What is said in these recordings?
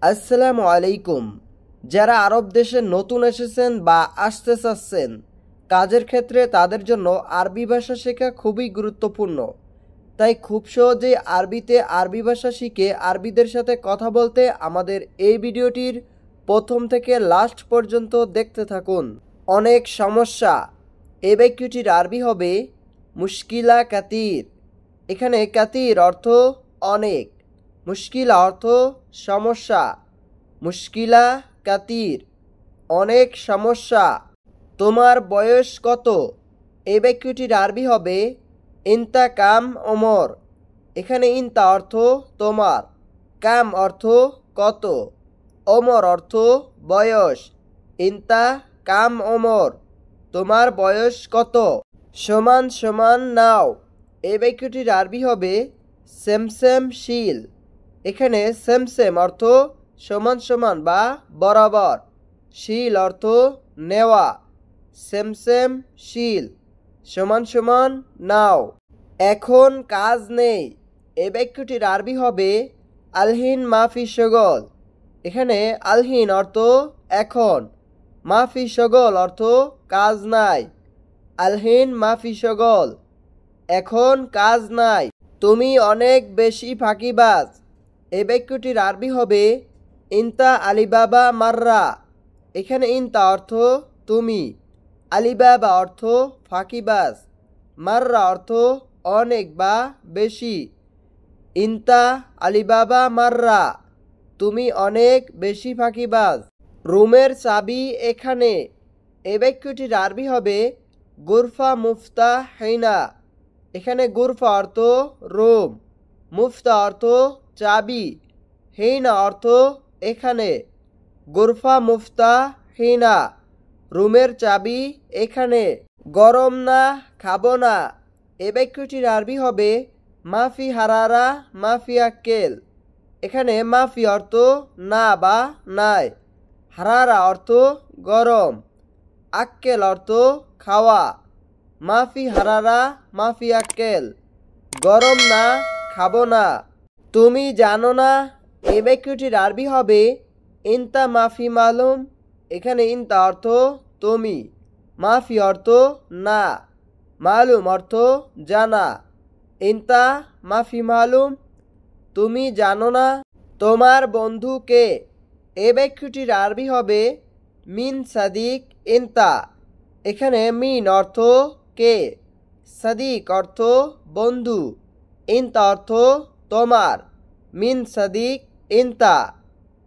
আসসালামু আলাইকুম। যারা আরব দেশে নতুন এসেছেন বা আসতে চাচ্ছেন কাজের ক্ষেত্রে, তাদের জন্য আরবি ভাষা শেখা খুবই গুরুত্বপূর্ণ। তাই খুব সহজেই আরবিতে আরবি ভাষা শিখে আরবিদের সাথে কথা বলতে আমাদের এই ভিডিওটির প্রথম থেকে লাস্ট পর্যন্ত দেখতে থাকুন। অনেক সমস্যা, এই বাক্যটির আরবি হবে মুশকিলা কাতির। এখানে কাতির অর্থ অনেক, মুশকিলা অর্থ সমস্যা, মুশকিলা কাতির অনেক সমস্যা। তোমার বয়স কত? এই বাক্যটির আরবি হবে ইনতা কাম ওমর। এখানে ইনতা অর্থ তোমার, কাম অর্থ কত, ওমর অর্থ বয়স। ইনতা কাম ওমর, তোমার বয়স কত? সমান সমান নাও। এই বাক্যটির আরবি হবে সেমসেম শিল। এখানে সেমসেম অর্থ সমান সমান বা বরাবর, শিল অর্থ নেওয়া। সেমসেম শিল, সমান সমান নাও। এখন কাজ নেই। এই বাক্যটির আরবি হবে আলহিন মাফি শগল। এখানে আলহিন অর্থ এখন, মাফি শগল অর্থ কাজ নাই। আলহিন মাফি শগল, এখন কাজ নাই। তুমি অনেক বেশি ফাঁকিবাজ। এই বাক্যটির আরবি হবে ইনতা আলিবাবা মাররা। এখানে ইনতা অর্থ তুমি, আলিবাবা অর্থ ফাঁকিবাজ, মাররা অর্থ অনেক বা বেশি। ইনতা আলিবাবা মাররা, তুমি অনেক বেশি ফাঁকিবাজ। রুমের চাবি এখানে। এই বাক্যটির আরবি হবে গুরফা মুফতা হেনা। এখানে গুরফা অর্থ রুম, মুফতা অর্থ চাবি, হেনা অর্থ এখানে। গুরফা মুফতা হেনা, রুমের চাবি এখানে। গরম না, খাবো না। এ বাক্যটির আরবি হবে মাফি হারারা মাফি আক্কেল। এখানে মাফি অর্থ না বা নাই, হারারা অর্থ গরম, আক্কেল অর্থ খাওয়া। মাফি হারারা মাফি আক্কেল, গরম না, খাবো না। তুমি জানো না। এই বাক্যটির আরবি হবে ইনতা মাফি মালুম। এখানে ইনতা অর্থ তুমি, মাফি অর্থ না, মালুম অর্থ জানা। ইনতা মাফি মালুম, তুমি জানো না। তোমার বন্ধু কে? এই বাক্যটির আরবি হবে মিন সাদিক ইনতা। এখানে মিন অর্থ কে, সাদিক অর্থ বন্ধু, ইনতা অর্থ তোমার। মিন সাদিক ইনতা,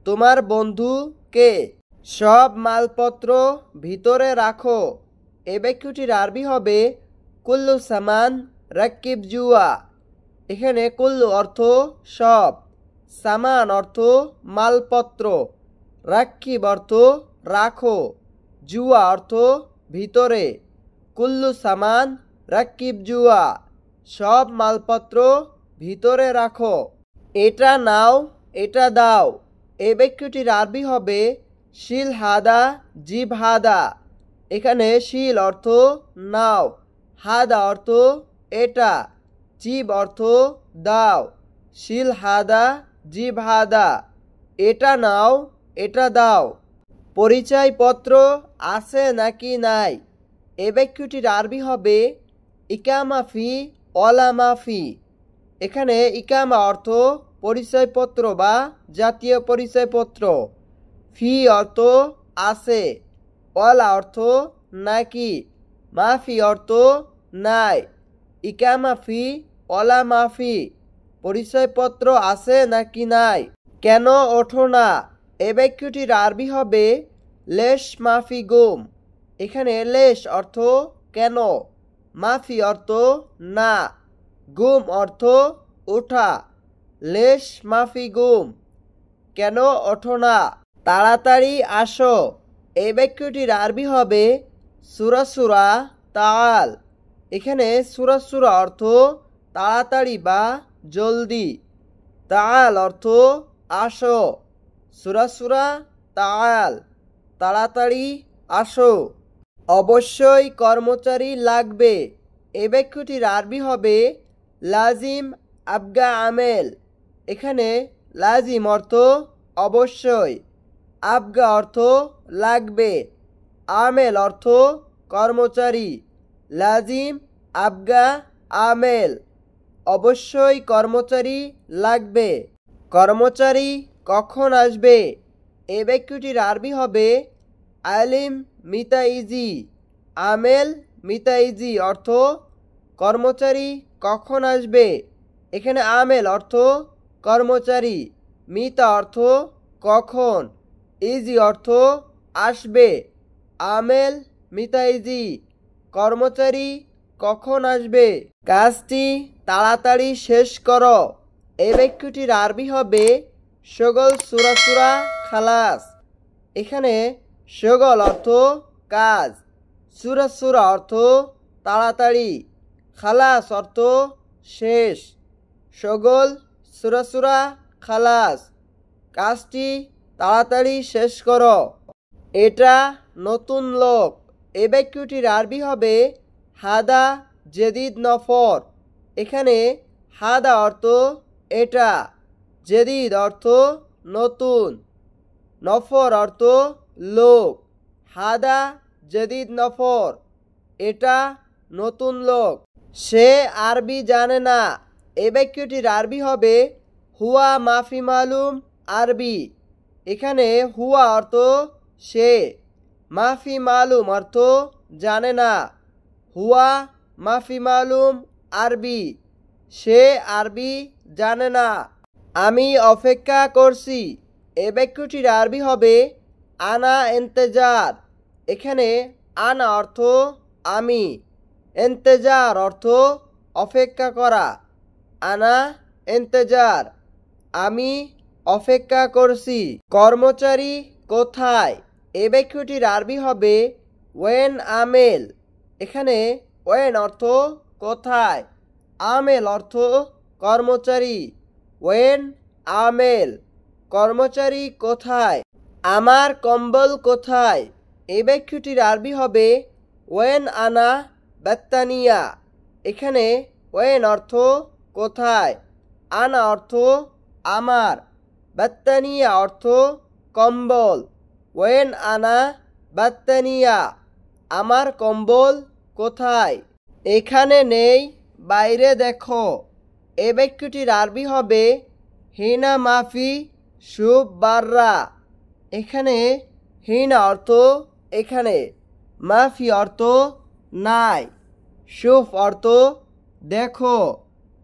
তোমার বন্ধু কে? সব মালপত্র ভিতরে রাখো। এই বাক্যটির আরবি হবে কুল্লু সামান রাক্কিব জুয়া। এখানে কুল্লু অর্থ সব, সামান অর্থ মালপত্র, রাক্কিব অর্থ রাখো, জুয়া অর্থ ভিতরে। কুল্লু সামান রাক্কিব জুয়া, সব মালপত্র ভিতরে রাখো। এটা নাও, এটা দাও। এই বাক্যটির আরবি হবে শিল হাদা জিব হাদা। এখানে শিল অর্থ নাও, হাদা অর্থ এটা, জিব অর্থ দাও। শিল হাদা জিব হাদা, এটা নাও, এটা দাও। পরিচয়পত্র আছে নাকি নাই? এ বাক্যটির আরবি হবে ইকামা ফি ওলামা ফি। এখানে ইকামা অর্থ পরিচয়পত্র বা জাতীয় পরিচয়পত্র, ফি অর্থ আছে, ওয়ালা অর্থ নাকি, মাফি অর্থ নাই। ইকামা ফি ওলা মাফি, পরিচয়পত্র আছে নাকি নাই। কেন ওঠো না? এ বাক্যটির আরবি হবে লেশ মাফি গুম। এখানে লেশ অর্থ কেন, মাফি অর্থ না, গুম অর্থ ওঠা। লেশ মাফি গুম, কেন ওঠো না? তাড়াতাড়ি আসো। এই বাক্যটির আরবি হবে সুরা সুরা তাল। এখানে সুরা সুরা অর্থ তাড়াতাড়ি বা জলদি, তাল অর্থ আসো। সুরা সুরা তাল, তাড়াতাড়ি আসো। অবশ্যই কর্মচারী লাগবে। এই বাক্যটির আরবি হবে লাজিম আবগা আমেল। এখানে লাজিম অর্থ অবশ্যই। আবগা অর্থ লাগবে। আমেল অর্থ কর্মচারী। লাজিম আবগা আমেল, অবশ্যই কর্মচারী লাগবে। কর্মচারী কখন আসবে? এই বাক্যটির আরবি হবে আলিম মিতাইজি। আমেল মিতাইজি অর্থ কর্মচারী কখন আসবে। এখানে আমেল অর্থ কর্মচারী, মিতা অর্থ কখন, ইজি অর্থ আসবে। আমেল মিতাইজি, কর্মচারী কখন আসবে। কাজটি তাড়াতাড়ি শেষ করো। এই বাক্যটির আরবি হবে শগল সুরা সুরা খালাস। এখানে শগল অর্থ কাজ, সুরা সুরা অর্থ তাড়াতাড়ি, খালাস অর্থ শেষ। শগল সুরা সুরা খালাস, কাজটি তাড়াতাড়ি শেষ করো। এটা নতুন লোক। এ বাক্যটির আরবি হবে হাদা জেদিদ নফর। এখানে হাদা অর্থ এটা, জেদিদ অর্থ নতুন, নফর অর্থ লোক। হাদা জেদিদ নফর, এটা নতুন লোক। সে আরবি জানে না। এই বাক্যটির আরবি হবে হুয়া মাফি মালুম আরবি। এখানে হুয়া অর্থ সে, মাফি মালুম অর্থ জানে না। হুয়া মাফি মালুম আরবি, সে আরবি জানে না। আমি অপেক্ষা করছি। এই বাক্যটির আরবি হবে আনা ইন্তেজার। এখানে আনা অর্থ আমি, ইন্তেজার অর্থ অপেক্ষা করা। আনা ইন্তেজার, আমি অপেক্ষা করছি। কর্মচারী কোথায়? এই বাক্যটির আরবি হবে ওয়েন আমেল। এখানে ওয়েন অর্থ কোথায়, আমেল অর্থ কর্মচারী। ওয়েন আমেল, কর্মচারী কোথায়। আমার কম্বল কোথায়? এই বাক্যটির আরবি হবে ওয়েন আনা বাত্তানিয়া। এখানে ওয়েন অর্থ কোথায়, আনা অর্থ আমার, বাত্তানিয়া অর্থ কম্বল। ওয়েন আনা বাত্তানিয়া, আমার কম্বল কোথায়। এখানে নেই, বাইরে দেখো। এই বাক্যটির আরবি হবে হিনা মাফি শুভ বাররা। এখানে হিনা অর্থ এখানে, মাফি অর্থ নাই, শুভ অর্থ দেখো,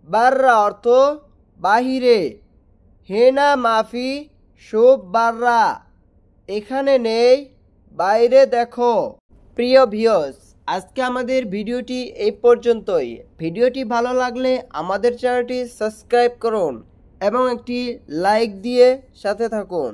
বাররা অর্থ বাহিরে। হেনা মাফি শুভ বাররা, এখানে নেই, বাইরে দেখো। প্রিয় ভিউয়ার্স, আজকে আমাদের ভিডিওটি এই পর্যন্তই। ভিডিওটি ভালো লাগলে আমাদের চ্যানেলটি সাবস্ক্রাইব করুন এবং একটি লাইক দিয়ে সাথে থাকুন।